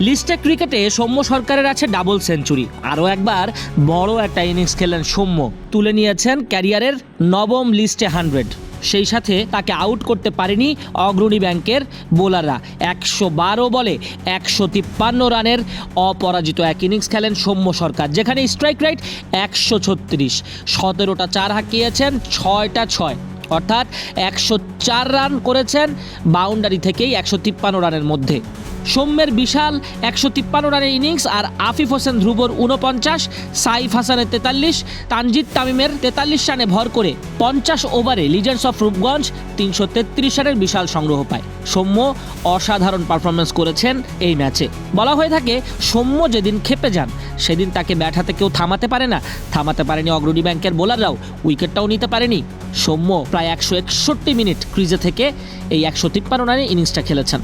লিস্টে ক্রিকেটে সৌম্য সরকারের আছে ডাবল সেঞ্চুরি। আরও একবার বড় একটা ইনিংস খেলেন সৌম্য, তুলে নিয়েছেন ক্যারিয়ারের নবম লিস্টে 100। সেই সাথে তাকে আউট করতে পারেনি অগ্রণী ব্যাংকের বোলাররা। 112 বলে 153 রানের অপরাজিত এক ইনিংস খেলেন সৌম্য সরকার, যেখানে স্ট্রাইক রেট 136, 17টা 4 হাঁকিয়েছেন, 6টা 6, অর্থাৎ 104 রান করেছেন বাউন্ডারি থেকেই 153 রানের মধ্যে। সৌম্যের বিশাল 153 রানের ইনিংস আর আফিফ হোসেন ধ্রুবর 49, সাইফ হাসানের 43, তানজিদ তামিমের 43 রানে ভর করে 50 ওভারে লিজেন্ডস অফ রূপগঞ্জ 333 রানের বিশাল সংগ্রহ পায়। সৌম্য অসাধারণ পারফরমেন্স করেছেন এই ম্যাচে। বলা হয়ে থাকে সৌম্য যেদিন ক্ষেপে যান সেদিন তাকে ব্যাট হাতে কেউ থামাতে পারে না। থামাতে পারেনি অগ্রণী ব্যাংকের বোলাররাও, উইকেটটাও নিতে পারেনি। সৌম্য প্রায় 161 মিনিট ক্রিজে থেকে এই 153 রানের ইনিংসটা খেলেছেন।